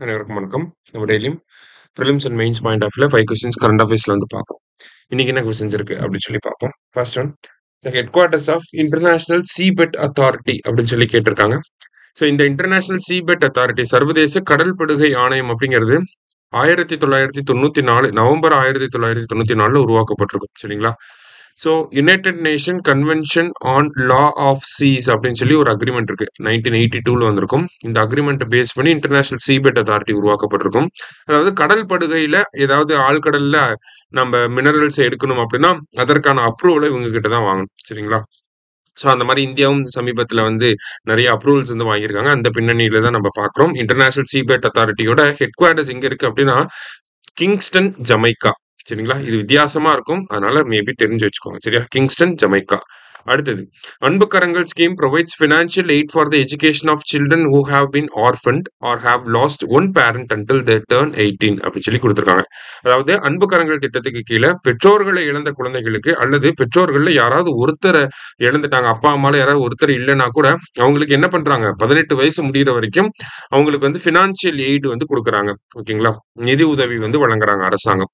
அனைவருக்கும் வணக்கம். நம்ம டெய்லியும் prelims and mains point of வியூல 5 கொஸ்டின்ஸ் கரண்ட் அஃபேர்ஸ்ல வந்து பார்ப்போம். இன்னைக்கு என்ன கொஸ்டின்ஸ் இருக்கு அப்படின்னு சொல்லி பார்ப்போம். First one, the headquarters of international seabed authority அப்படின்னு சொல்லி கேட்டிருக்காங்க. ஸோ இந்த இன்டர்நேஷனல் சீபெட் அத்தாரிட்டி சர்வதேச கடல் படுகை ஆணையம் அப்படிங்கிறது 1994 நவம்பர் 1994 உருவாக்கப்பட்டிருக்கும். சரிங்களா? So United Nation Convention on Law of Seas அப்படின்னு சொல்லி ஒரு அக்ரிமெண்ட் இருக்கு. 1982 வந்திருக்கும். இந்த அக்ரிமெண்ட்டை பேஸ் பண்ணி இன்டர்நேஷனல் சீபெட் அத்தாரிட்டி உருவாக்கப்பட்டிருக்கும். அதாவது கடல் படுகையில ஏதாவது ஆழ்கடல்ல நம்ம மினரல்ஸ் எடுக்கணும் அப்படின்னா அதற்கான அப்ரூவலை இவங்க கிட்ட தான் வாங்கணும். சரிங்களா? ஸோ அந்த மாதிரி இந்தியாவும் சமீபத்தில் வந்து நிறைய அப்ரூவல்ஸ் வந்து வாங்கியிருக்காங்க. அந்த பின்னணியில தான் நம்ம பார்க்குறோம். இன்டர்நேஷனல் சீபெட் அத்தாரிட்டியோட ஹெட் குவார்ட்டர்ஸ் எங்க இருக்கு அப்படின்னா கிங்ஸ்டன், ஜமைக்கா. சரிங்களா? இது வித்தியாசமா இருக்கும். அதனால மேபி தெரிஞ்சு வச்சுக்கோங்க. சரியா? Kingston, Jamaica. அடுத்தது, Anbu Karangal scheme provides financial aid for the education of children who have been orphaned or have lost one parent until they turn 18 அப்படின்னு சொல்லி கொடுத்துருக்காங்க. அதாவது அன்பு கரங்கள் திட்டத்துக்கு கீழே பெற்றோர்களை இழந்த குழந்தைகளுக்கு அல்லது பெற்றோர்கள்ல யாராவது ஒருத்தரை இழந்துட்டாங்க, அப்பா அம்மால யாராவது ஒருத்தர் இல்லைன்னா கூட அவங்களுக்கு என்ன பண்றாங்க, 18 வயசு முடிகிற வரைக்கும் அவங்களுக்கு வந்து ஃபினான்ஷியல் எய்டு வந்து கொடுக்குறாங்க. ஓகேங்களா? நிதி உதவி வந்து வழங்குறாங்க அரசாங்கம்.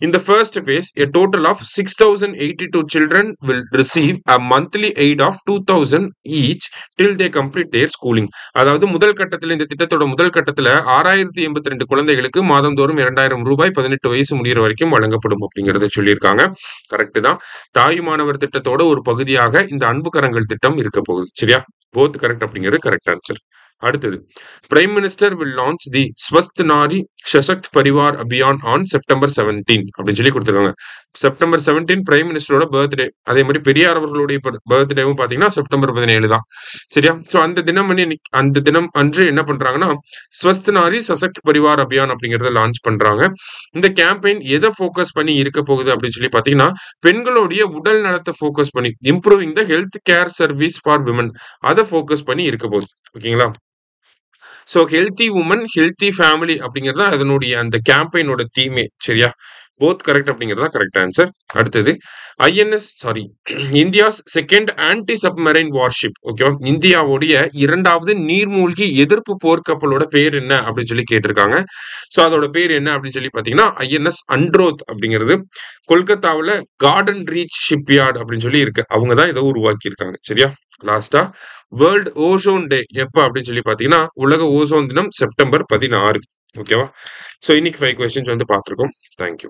In the first phase, a total of 6,082 children will receive a monthly aid of 2,000 each till they complete their schooling. அதாவது முதல் கட்டத்தில், இந்த திட்டத்தோட முதல் கட்டத்தில் 6,082 குழந்தைகளுக்கு மாதந்தோறும் 2,000 ரூபாய் 18 வயசு முடிகிற வரைக்கும் வழங்கப்படும் அப்படிங்கறத சொல்லியிருக்காங்க. கரெக்ட் தான். தாயுமானவர் திட்டத்தோட ஒரு பகுதியாக இந்த அன்பு கரங்கள் திட்டம் இருக்க போகுது. சரியா? போத் கரெக்ட் அப்படிங்கிறது கரெக்ட் ஆன்சர். அடுத்தது, prime minister will launch the Swasth Nari Sashakt Parivar Abhiyan on September 17 அப்படின்னு சொல்லி கொடுத்துருக்காங்க. செப்டம்பர் 17 பிரைம் மினிஸ்டரோட பர்த்டே. அதே மாதிரி பெரியார் அவர்களுடைய பர்த்டேவும் பாத்தீங்கன்னா செப்டம்பர் 17 தான். சரியா? ஸோ அந்த தினம் அன்று என்ன பண்றாங்கன்னா ஸ்வஸ்த் நாரி சசக்த் பரிவார் அபியான் அப்படிங்கறத லான்ச் பண்றாங்க. இந்த கேம்பெயின் எதை ஃபோக்கஸ் பண்ணி இருக்க போகுது அப்படின்னு சொல்லி பாத்தீங்கன்னா பெண்களுடைய உடல் நலத்தை ஃபோக்கஸ் பண்ணி improving the health care service for women, அதை ஃபோக்கஸ் பண்ணி இருக்க போகுது. ஓகேங்களா? So healthy woman healthy family அப்படிங்கிறது தான் அதனுடைய அந்த கேம்பெயினோட தீமே. சரியா? போத் கரெக்ட் அப்படிங்கிறதா கரெக்ட் ஆன்சர். அடுத்தது, India's second anti submarine warship. ஓகேவா? இந்தியாவுடைய இரண்டாவது நீர்மூழ்கி எதிர்ப்பு போர்க்கப்பலோட பேர் என்ன அப்படின்னு சொல்லி கேட்டிருக்காங்க. ஸோ அதோட பேர் என்ன அப்படின்னு சொல்லி பார்த்தீங்கன்னா ஐஎன்எஸ் அண்ட்ரோத் அப்படிங்கிறது. கொல்கத்தாவில் கார்டன் ரீச் ஷிப்யார்ட் அப்படின்னு சொல்லி இருக்கு. அவங்க தான் இதை உருவாக்கி இருக்காங்க. சரியா? லாஸ்டா, வேர்ல்ட் ஓசோன் டே எப்ப அப்படின்னு சொல்லி பாத்தீங்கன்னா உலக ஓசோன் தினம் செப்டம்பர் 16. ஓகேவா? சோ இன்னைக்கு 5 கொஸ்டின்ஸ் வந்து பார்த்திருக்கோம். தேங்க்யூ.